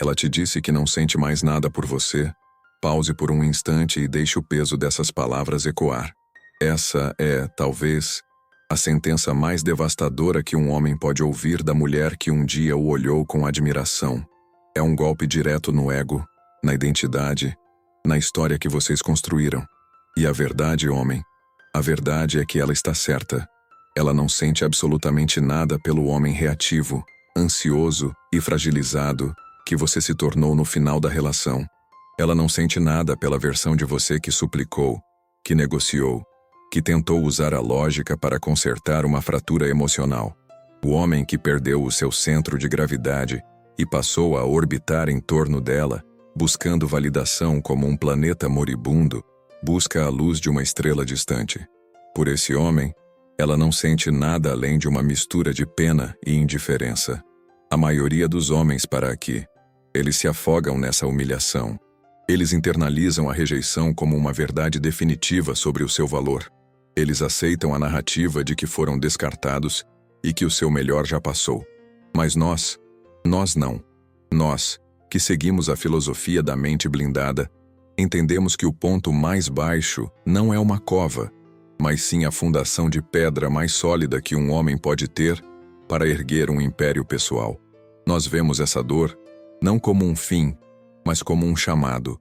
Ela te disse que não sente mais nada por você. Pause por um instante e deixe o peso dessas palavras ecoar. Essa é, talvez, a sentença mais devastadora que um homem pode ouvir da mulher que um dia o olhou com admiração. É um golpe direto no ego, na identidade, na história que vocês construíram. E a verdade, homem, a verdade é que ela está certa. Ela não sente absolutamente nada pelo homem reativo, ansioso e fragilizado que você se tornou no final da relação. Ela não sente nada pela versão de você que suplicou, que negociou, que tentou usar a lógica para consertar uma fratura emocional. O homem que perdeu o seu centro de gravidade e passou a orbitar em torno dela, buscando validação como um planeta moribundo, busca a luz de uma estrela distante. Por esse homem, ela não sente nada além de uma mistura de pena e indiferença. A maioria dos homens para aqui, eles se afogam nessa humilhação. Eles internalizam a rejeição como uma verdade definitiva sobre o seu valor. Eles aceitam a narrativa de que foram descartados e que o seu melhor já passou. Mas nós não. Nós, que seguimos a filosofia da mente blindada, entendemos que o ponto mais baixo não é uma cova, mas sim a fundação de pedra mais sólida que um homem pode ter para erguer um império pessoal. Nós vemos essa dor não como um fim, mas como um chamado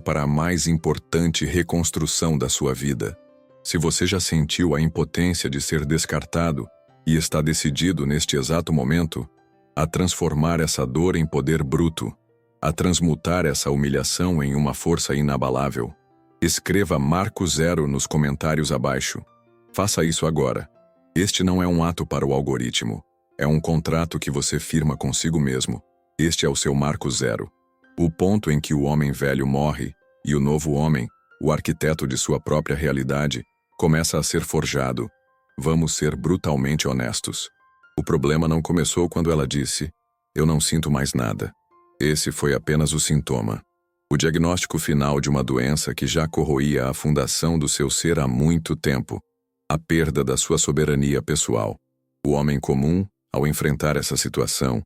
para a mais importante reconstrução da sua vida. Se você já sentiu a impotência de ser descartado e está decidido neste exato momento a transformar essa dor em poder bruto, a transmutar essa humilhação em uma força inabalável, escreva Marco 0 nos comentários abaixo. Faça isso agora. Este não é um ato para o algoritmo, é um contrato que você firma consigo mesmo. Este é o seu Marco 0. O ponto em que o homem velho morre e o novo homem, o arquiteto de sua própria realidade, começa a ser forjado. Vamos ser brutalmente honestos. O problema não começou quando ela disse: "Eu não sinto mais nada". Esse foi apenas o sintoma. O diagnóstico final de uma doença que já corroía a fundação do seu ser há muito tempo. A perda da sua soberania pessoal. O homem comum, ao enfrentar essa situação,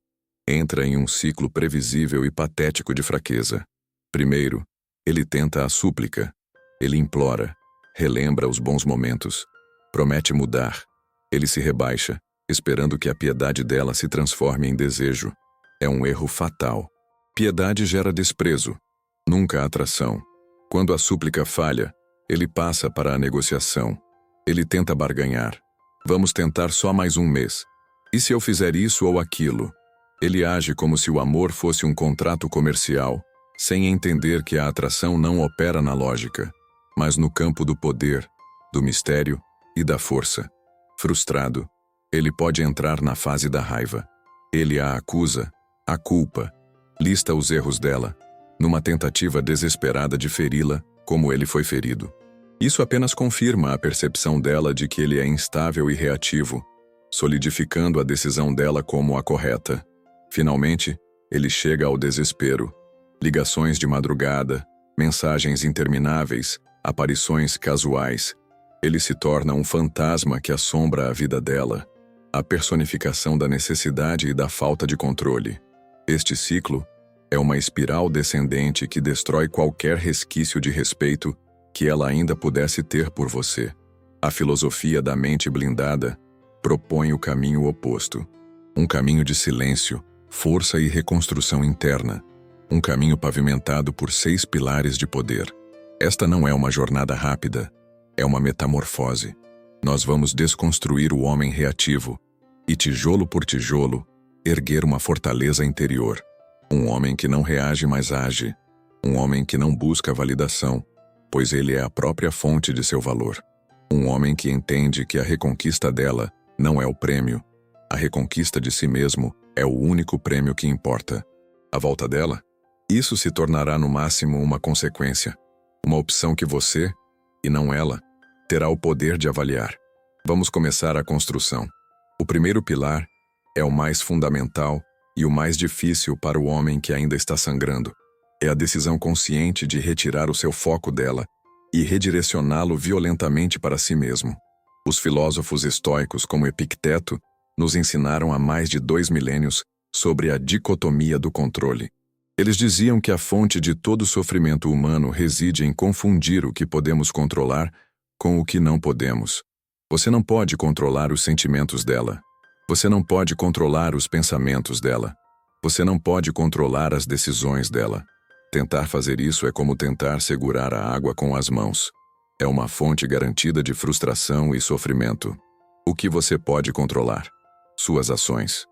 entra em um ciclo previsível e patético de fraqueza. Primeiro, ele tenta a súplica. Ele implora, relembra os bons momentos, promete mudar. Ele se rebaixa, esperando que a piedade dela se transforme em desejo. É um erro fatal. Piedade gera desprezo, nunca atração. Quando a súplica falha, ele passa para a negociação. Ele tenta barganhar. Vamos tentar só mais um mês. E se eu fizer isso ou aquilo? Ele age como se o amor fosse um contrato comercial, sem entender que a atração não opera na lógica, mas no campo do poder, do mistério e da força. Frustrado, ele pode entrar na fase da raiva. Ele a acusa, a culpa, lista os erros dela, numa tentativa desesperada de feri-la como ele foi ferido. Isso apenas confirma a percepção dela de que ele é instável e reativo, solidificando a decisão dela como a correta. Finalmente, ele chega ao desespero. Ligações de madrugada, mensagens intermináveis, aparições casuais. Ele se torna um fantasma que assombra a vida dela, a personificação da necessidade e da falta de controle. Este ciclo é uma espiral descendente que destrói qualquer resquício de respeito que ela ainda pudesse ter por você. A filosofia da mente blindada propõe o caminho oposto. Um caminho de silêncio, força e reconstrução interna. Um caminho pavimentado por 6 pilares de poder. Esta não é uma jornada rápida, é uma metamorfose. Nós vamos desconstruir o homem reativo e, tijolo por tijolo, erguer uma fortaleza interior. Um homem que não reage, mas age. Um homem que não busca validação, pois ele é a própria fonte de seu valor. Um homem que entende que a reconquista dela não é o prêmio. A reconquista de si mesmo é o único prêmio que importa. A volta dela? Isso se tornará no máximo uma consequência. Uma opção que você, e não ela, terá o poder de avaliar. Vamos começar a construção. O primeiro pilar é o mais fundamental e o mais difícil para o homem que ainda está sangrando. É a decisão consciente de retirar o seu foco dela e redirecioná-lo violentamente para si mesmo. Os filósofos estoicos como Epicteto nos ensinaram há mais de 2 milênios sobre a dicotomia do controle. Eles diziam que a fonte de todo sofrimento humano reside em confundir o que podemos controlar com o que não podemos. Você não pode controlar os sentimentos dela. Você não pode controlar os pensamentos dela. Você não pode controlar as decisões dela. Tentar fazer isso é como tentar segurar a água com as mãos. É uma fonte garantida de frustração e sofrimento. O que você pode controlar? Suas ações,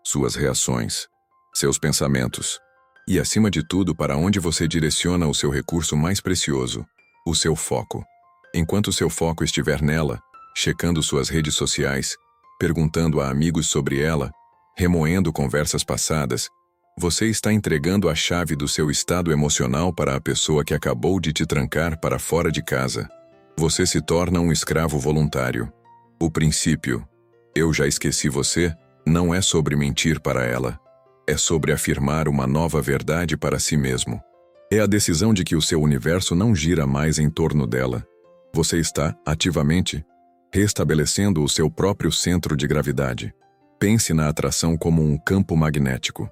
suas reações, seus pensamentos. E, acima de tudo, para onde você direciona o seu recurso mais precioso, o seu foco. Enquanto seu foco estiver nela, checando suas redes sociais, perguntando a amigos sobre ela, remoendo conversas passadas, você está entregando a chave do seu estado emocional para a pessoa que acabou de te trancar para fora de casa. Você se torna um escravo voluntário. O princípio, eu já esqueci você, não é sobre mentir para ela. É sobre afirmar uma nova verdade para si mesmo. É a decisão de que o seu universo não gira mais em torno dela. Você está, ativamente, restabelecendo o seu próprio centro de gravidade. Pense na atração como um campo magnético.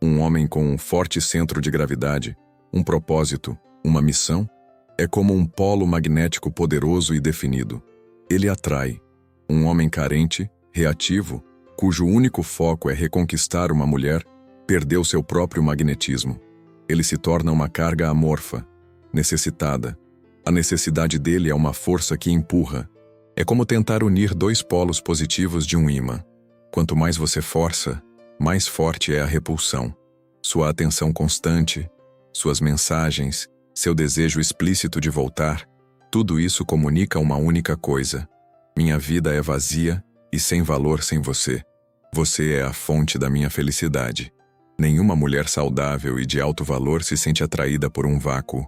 Um homem com um forte centro de gravidade, um propósito, uma missão, é como um polo magnético poderoso e definido. Ele atrai. Um homem carente, reativo, cujo único foco é reconquistar uma mulher, perdeu seu próprio magnetismo. Ele se torna uma carga amorfa, necessitada. A necessidade dele é uma força que empurra. É como tentar unir dois polos positivos de um ímã. Quanto mais você força, mais forte é a repulsão. Sua atenção constante, suas mensagens, seu desejo explícito de voltar, tudo isso comunica uma única coisa. Minha vida é vazia e sem valor sem você. Você é a fonte da minha felicidade. Nenhuma mulher saudável e de alto valor se sente atraída por um vácuo.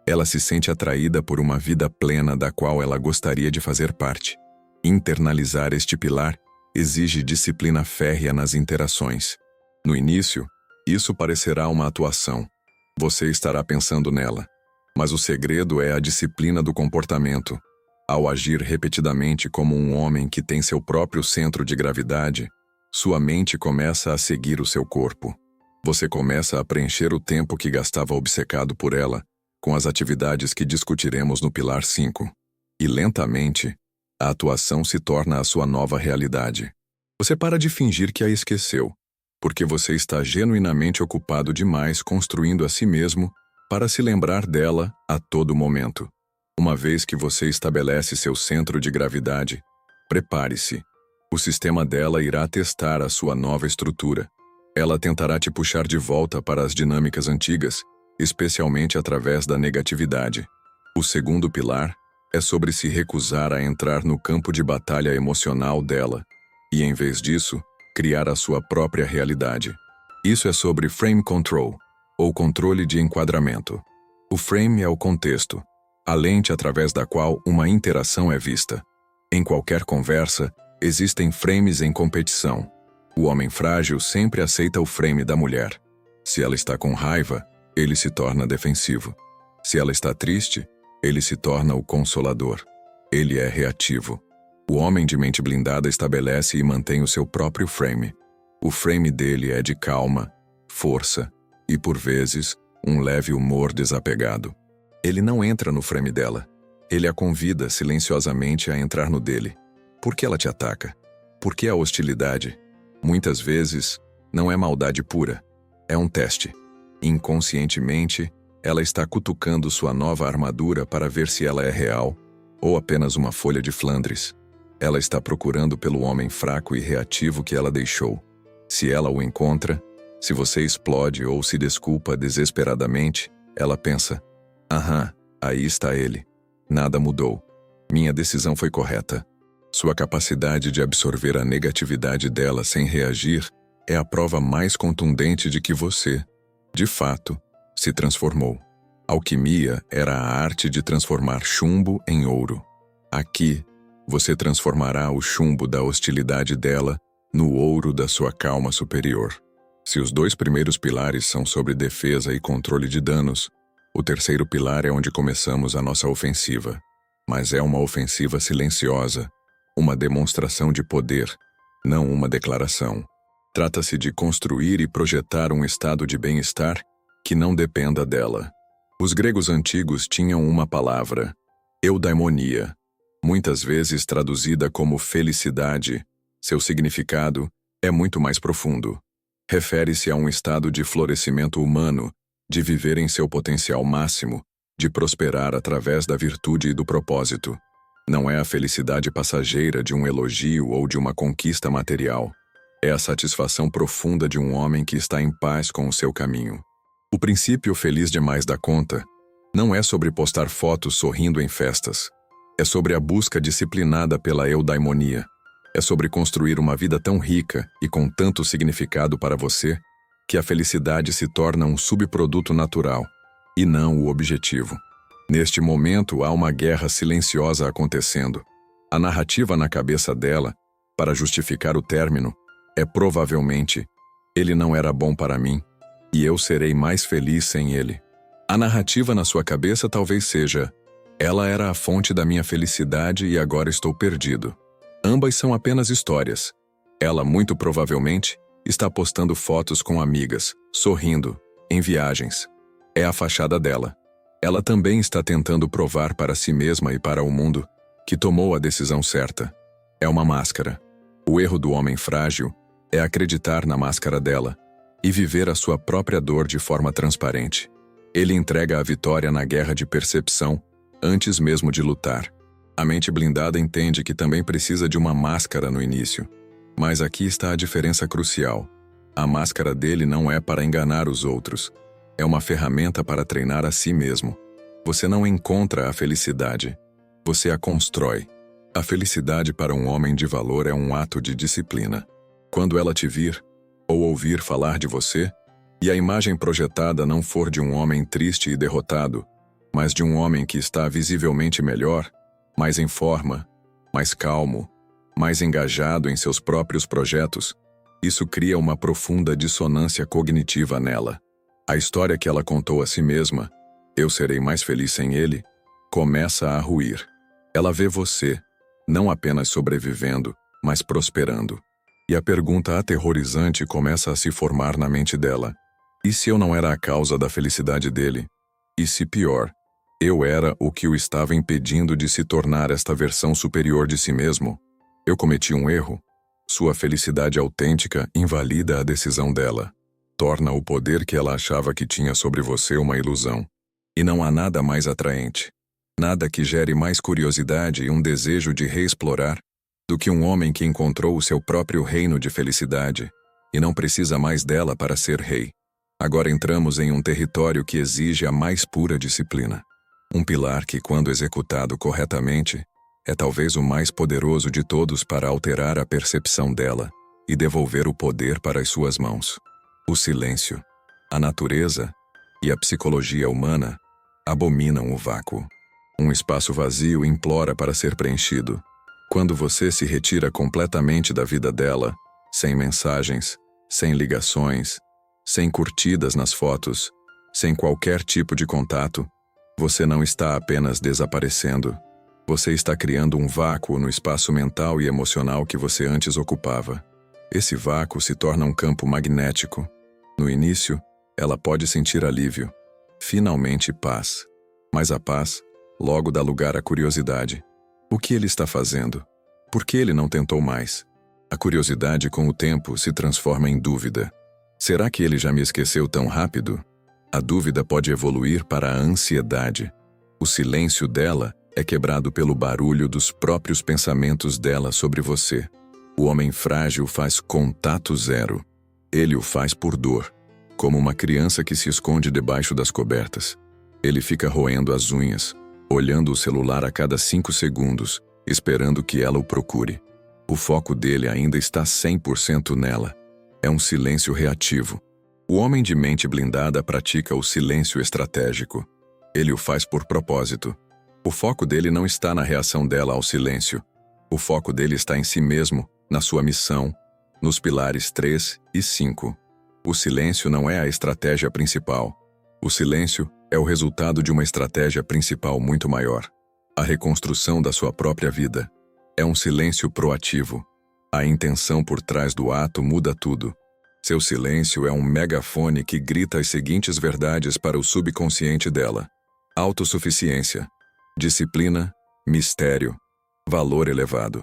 Ela se sente atraída por uma vida plena da qual ela gostaria de fazer parte. Internalizar este pilar exige disciplina férrea nas interações. No início, isso parecerá uma atuação. Você estará pensando nela. Mas o segredo é a disciplina do comportamento. Ao agir repetidamente como um homem que tem seu próprio centro de gravidade, sua mente começa a seguir o seu corpo. Você começa a preencher o tempo que gastava obcecado por ela com as atividades que discutiremos no Pilar 5. E lentamente, a atuação se torna a sua nova realidade. Você para de fingir que a esqueceu, porque você está genuinamente ocupado demais construindo a si mesmo para se lembrar dela a todo momento. Uma vez que você estabelece seu centro de gravidade, prepare-se. O sistema dela irá testar a sua nova estrutura. Ela tentará te puxar de volta para as dinâmicas antigas, especialmente através da negatividade. O segundo pilar é sobre se recusar a entrar no campo de batalha emocional dela e, em vez disso, criar a sua própria realidade. Isso é sobre frame control, ou controle de enquadramento. O frame é o contexto, a lente através da qual uma interação é vista. Em qualquer conversa, existem frames em competição. O homem frágil sempre aceita o frame da mulher. Se ela está com raiva, ele se torna defensivo. Se ela está triste, ele se torna o consolador. Ele é reativo. O homem de mente blindada estabelece e mantém o seu próprio frame. O frame dele é de calma, força e, por vezes, um leve humor desapegado. Ele não entra no frame dela. Ele a convida silenciosamente a entrar no dele. Por que ela te ataca? Por que a hostilidade? Muitas vezes, não é maldade pura. É um teste. Inconscientemente, ela está cutucando sua nova armadura para ver se ela é real ou apenas uma folha de Flandres. Ela está procurando pelo homem fraco e reativo que ela deixou. Se ela o encontra, se você explode ou se desculpa desesperadamente, ela pensa: aham, aí está ele. Nada mudou. Minha decisão foi correta. Sua capacidade de absorver a negatividade dela sem reagir é a prova mais contundente de que você, de fato, se transformou. Alquimia era a arte de transformar chumbo em ouro. Aqui, você transformará o chumbo da hostilidade dela no ouro da sua calma superior. Se os dois primeiros pilares são sobre defesa e controle de danos, o terceiro pilar é onde começamos a nossa ofensiva. Mas é uma ofensiva silenciosa, uma demonstração de poder, não uma declaração. Trata-se de construir e projetar um estado de bem-estar que não dependa dela. Os gregos antigos tinham uma palavra, eudaimonia, muitas vezes traduzida como felicidade. Seu significado é muito mais profundo. Refere-se a um estado de florescimento humano, de viver em seu potencial máximo, de prosperar através da virtude e do propósito. Não é a felicidade passageira de um elogio ou de uma conquista material. É a satisfação profunda de um homem que está em paz com o seu caminho. O princípio feliz demais da conta não é sobre postar fotos sorrindo em festas. É sobre a busca disciplinada pela eudaimonia. É sobre construir uma vida tão rica e com tanto significado para você que a felicidade se torna um subproduto natural e não o objetivo. Neste momento há uma guerra silenciosa acontecendo. A narrativa na cabeça dela, para justificar o término, é provavelmente: ele não era bom para mim, e eu serei mais feliz sem ele. A narrativa na sua cabeça talvez seja: ela era a fonte da minha felicidade e agora estou perdido. Ambas são apenas histórias. Ela, muito provavelmente, está postando fotos com amigas, sorrindo, em viagens. É a fachada dela. Ela também está tentando provar para si mesma e para o mundo que tomou a decisão certa. É uma máscara. O erro do homem frágil é acreditar na máscara dela e viver a sua própria dor de forma transparente. Ele entrega a vitória na guerra de percepção antes mesmo de lutar. A mente blindada entende que também precisa de uma máscara no início. Mas aqui está a diferença crucial. A máscara dele não é para enganar os outros. É uma ferramenta para treinar a si mesmo. Você não encontra a felicidade. Você a constrói. A felicidade para um homem de valor é um ato de disciplina. Quando ela te vir, ou ouvir falar de você, e a imagem projetada não for de um homem triste e derrotado, mas de um homem que está visivelmente melhor, mais em forma, mais calmo, mais engajado em seus próprios projetos, isso cria uma profunda dissonância cognitiva nela. A história que ela contou a si mesma, eu serei mais feliz sem ele, começa a ruir. Ela vê você, não apenas sobrevivendo, mas prosperando. E a pergunta aterrorizante começa a se formar na mente dela. E se eu não era a causa da felicidade dele? E se pior, eu era o que o estava impedindo de se tornar esta versão superior de si mesmo? Eu cometi um erro? Sua felicidade autêntica invalida a decisão dela. Torna o poder que ela achava que tinha sobre você uma ilusão. E não há nada mais atraente, nada que gere mais curiosidade e um desejo de reexplorar, do que um homem que encontrou o seu próprio reino de felicidade e não precisa mais dela para ser rei. Agora entramos em um território que exige a mais pura disciplina. Um pilar que, quando executado corretamente, é talvez o mais poderoso de todos para alterar a percepção dela e devolver o poder para as suas mãos. O silêncio, a natureza e a psicologia humana abominam o vácuo. Um espaço vazio implora para ser preenchido. Quando você se retira completamente da vida dela, sem mensagens, sem ligações, sem curtidas nas fotos, sem qualquer tipo de contato, você não está apenas desaparecendo. Você está criando um vácuo no espaço mental e emocional que você antes ocupava. Esse vácuo se torna um campo magnético. No início, ela pode sentir alívio, finalmente paz. Mas a paz logo dá lugar à curiosidade. O que ele está fazendo? Por que ele não tentou mais? A curiosidade com o tempo se transforma em dúvida. Será que ele já me esqueceu tão rápido? A dúvida pode evoluir para a ansiedade. O silêncio dela é quebrado pelo barulho dos próprios pensamentos dela sobre você. O homem frágil faz contato zero. Ele o faz por dor, como uma criança que se esconde debaixo das cobertas. Ele fica roendo as unhas, olhando o celular a cada 5 segundos, esperando que ela o procure. O foco dele ainda está 100% nela. É um silêncio reativo. O homem de mente blindada pratica o silêncio estratégico. Ele o faz por propósito. O foco dele não está na reação dela ao silêncio. O foco dele está em si mesmo, na sua missão, nos pilares 3 e 5. O silêncio não é a estratégia principal. O silêncio é o resultado de uma estratégia principal muito maior. A reconstrução da sua própria vida. É um silêncio proativo. A intenção por trás do ato muda tudo. Seu silêncio é um megafone que grita as seguintes verdades para o subconsciente dela: autossuficiência, disciplina, mistério, valor elevado.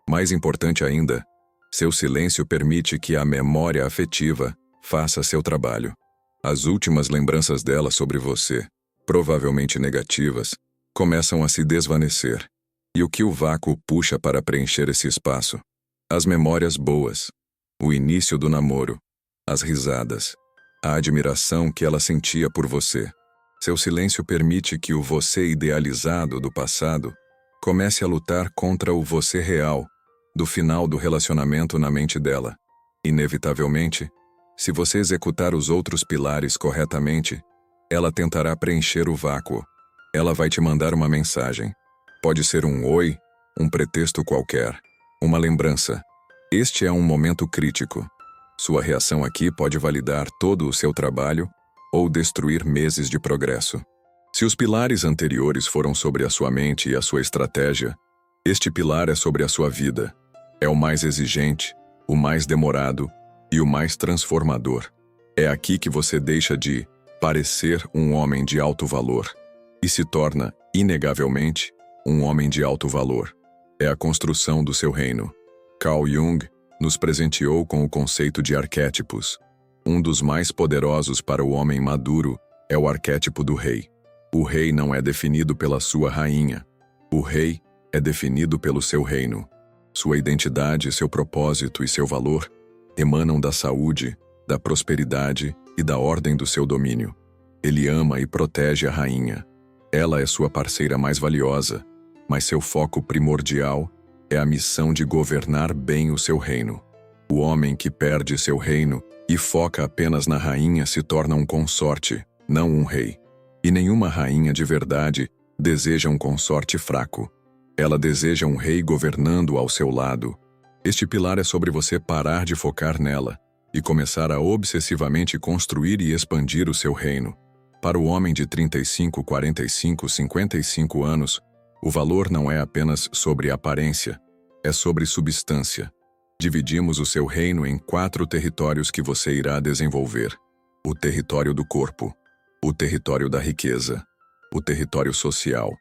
Mais importante ainda, seu silêncio permite que a memória afetiva faça seu trabalho. As últimas lembranças dela sobre você, provavelmente negativas, começam a se desvanecer. E o que o vácuo puxa para preencher esse espaço? As memórias boas, o início do namoro, as risadas, a admiração que ela sentia por você. Seu silêncio permite que o você idealizado do passado comece a lutar contra o você real, do final do relacionamento na mente dela. Inevitavelmente, se você executar os outros pilares corretamente, ela tentará preencher o vácuo. Ela vai te mandar uma mensagem. Pode ser um oi, um pretexto qualquer, uma lembrança. Este é um momento crítico. Sua reação aqui pode validar todo o seu trabalho ou destruir meses de progresso. Se os pilares anteriores foram sobre a sua mente e a sua estratégia, este pilar é sobre a sua vida. É o mais exigente, o mais demorado e o mais transformador. É aqui que você deixa de parecer um homem de alto valor e se torna, inegavelmente, um homem de alto valor. É a construção do seu reino. Carl Jung nos presenteou com o conceito de arquétipos. Um dos mais poderosos para o homem maduro é o arquétipo do rei. O rei não é definido pela sua rainha. O rei é definido pelo seu reino. Sua identidade, seu propósito e seu valor emanam da saúde, da prosperidade e da ordem do seu domínio. Ele ama e protege a rainha. Ela é sua parceira mais valiosa, mas seu foco primordial é a missão de governar bem o seu reino. O homem que perde seu reino e foca apenas na rainha se torna um consorte, não um rei. E nenhuma rainha de verdade deseja um consorte fraco. Ela deseja um rei governando ao seu lado. Este pilar é sobre você parar de focar nela e começar a obsessivamente construir e expandir o seu reino. Para o homem de 35, 45, 55 anos, o valor não é apenas sobre aparência, é sobre substância. Dividimos o seu reino em 4 territórios que você irá desenvolver: o território do corpo, o território da riqueza, o território social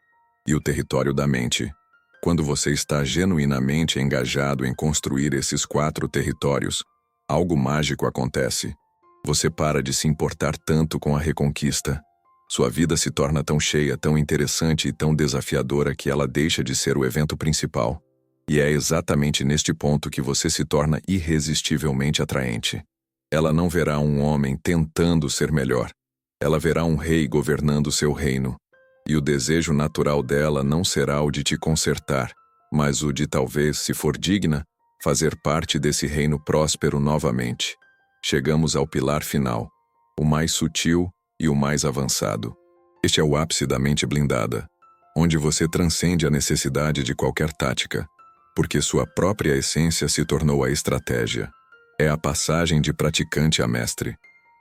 e o território da mente. Quando você está genuinamente engajado em construir esses 4 territórios, algo mágico acontece. Você para de se importar tanto com a reconquista. Sua vida se torna tão cheia, tão interessante e tão desafiadora que ela deixa de ser o evento principal. E é exatamente neste ponto que você se torna irresistivelmente atraente. Ela não verá um homem tentando ser melhor. Ela verá um rei governando seu reino. E o desejo natural dela não será o de te consertar, mas o de talvez, se for digna, fazer parte desse reino próspero novamente. Chegamos ao pilar final, o mais sutil e o mais avançado. Este é o ápice da mente blindada, onde você transcende a necessidade de qualquer tática, porque sua própria essência se tornou a estratégia. É a passagem de praticante a mestre.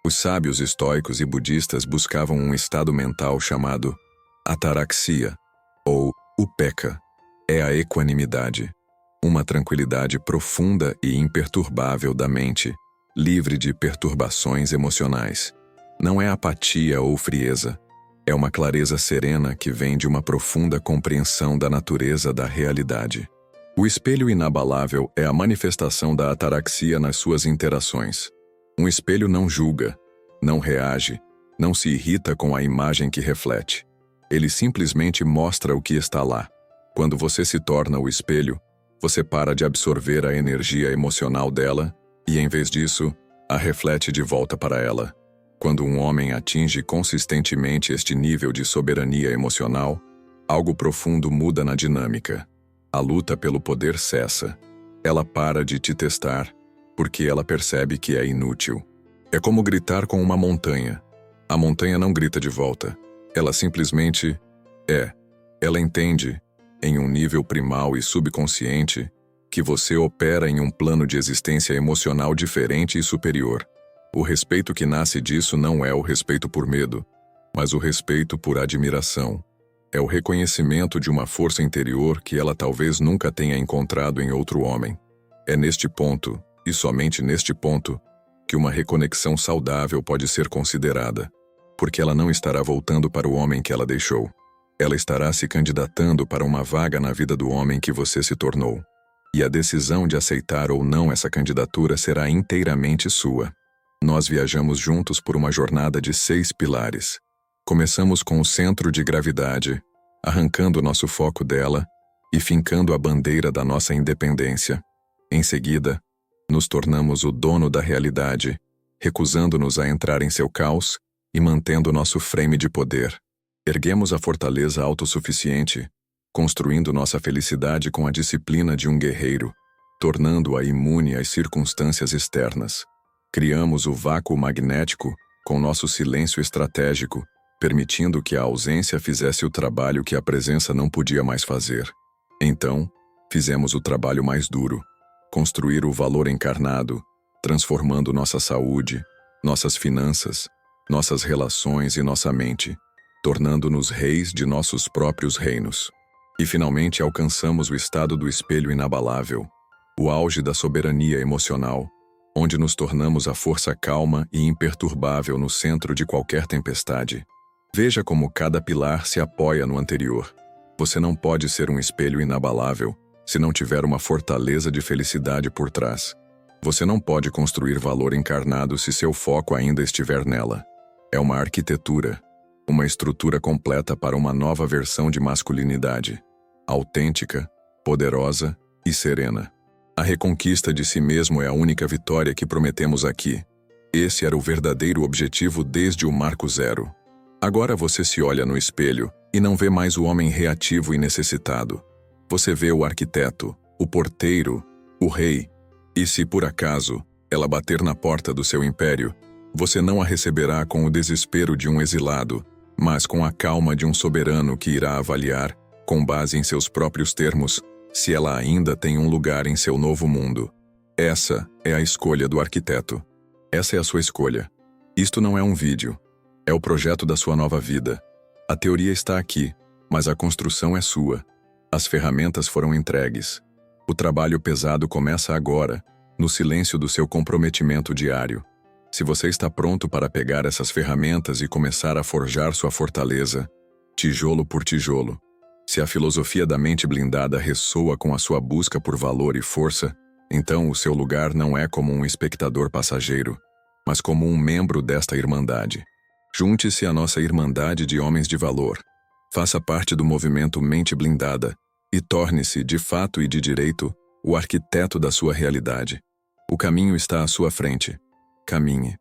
Os sábios estoicos e budistas buscavam um estado mental chamado ataraxia, ou upekkha. É a equanimidade, uma tranquilidade profunda e imperturbável da mente, livre de perturbações emocionais. Não é apatia ou frieza. É uma clareza serena que vem de uma profunda compreensão da natureza da realidade. O espelho inabalável é a manifestação da ataraxia nas suas interações. Um espelho não julga, não reage, não se irrita com a imagem que reflete. Ele simplesmente mostra o que está lá. Quando você se torna o espelho, você para de absorver a energia emocional dela e, em vez disso, a reflete de volta para ela. Quando um homem atinge consistentemente este nível de soberania emocional, algo profundo muda na dinâmica. A luta pelo poder cessa. Ela para de te testar, porque ela percebe que é inútil. É como gritar com uma montanha. A montanha não grita de volta. Ela simplesmente é. Ela entende, em um nível primal e subconsciente, que você opera em um plano de existência emocional diferente e superior. O respeito que nasce disso não é o respeito por medo, mas o respeito por admiração. É o reconhecimento de uma força interior que ela talvez nunca tenha encontrado em outro homem. É neste ponto, e somente neste ponto, que uma reconexão saudável pode ser considerada, porque ela não estará voltando para o homem que ela deixou. Ela estará se candidatando para uma vaga na vida do homem que você se tornou. E a decisão de aceitar ou não essa candidatura será inteiramente sua. Nós viajamos juntos por uma jornada de 6 pilares. Começamos com o centro de gravidade, arrancando nosso foco dela e fincando a bandeira da nossa independência. Em seguida, nos tornamos o dono da realidade, recusando-nos a entrar em seu caos e mantendo nosso frame de poder. Erguemos a fortaleza autossuficiente, construindo nossa felicidade com a disciplina de um guerreiro, tornando-a imune às circunstâncias externas. Criamos o vácuo magnético com nosso silêncio estratégico, permitindo que a ausência fizesse o trabalho que a presença não podia mais fazer. Então, fizemos o trabalho mais duro, construir o valor encarnado, transformando nossa saúde, nossas finanças, nossas relações e nossa mente, tornando-nos reis de nossos próprios reinos. E finalmente alcançamos o estado do espelho inabalável, o auge da soberania emocional, onde nos tornamos a força calma e imperturbável no centro de qualquer tempestade. Veja como cada pilar se apoia no anterior. Você não pode ser um espelho inabalável se não tiver uma fortaleza de felicidade por trás. Você não pode construir valor encarnado se seu foco ainda estiver nela. É uma arquitetura, uma estrutura completa para uma nova versão de masculinidade, autêntica, poderosa e serena. A reconquista de si mesmo é a única vitória que prometemos aqui. Esse era o verdadeiro objetivo desde o marco zero. Agora você se olha no espelho e não vê mais o homem reativo e necessitado. Você vê o arquiteto, o porteiro, o rei. E se por acaso ela bater na porta do seu império, você não a receberá com o desespero de um exilado, mas com a calma de um soberano que irá avaliar, com base em seus próprios termos, se ela ainda tem um lugar em seu novo mundo. Essa é a escolha do arquiteto. Essa é a sua escolha. Isto não é um vídeo. É o projeto da sua nova vida. A teoria está aqui, mas a construção é sua. As ferramentas foram entregues. O trabalho pesado começa agora, no silêncio do seu comprometimento diário. Se você está pronto para pegar essas ferramentas e começar a forjar sua fortaleza, tijolo por tijolo, se a filosofia da mente blindada ressoa com a sua busca por valor e força, então o seu lugar não é como um espectador passageiro, mas como um membro desta irmandade. Junte-se à nossa irmandade de homens de valor. Faça parte do movimento Mente Blindada e torne-se, de fato e de direito, o arquiteto da sua realidade. O caminho está à sua frente. Caminhe.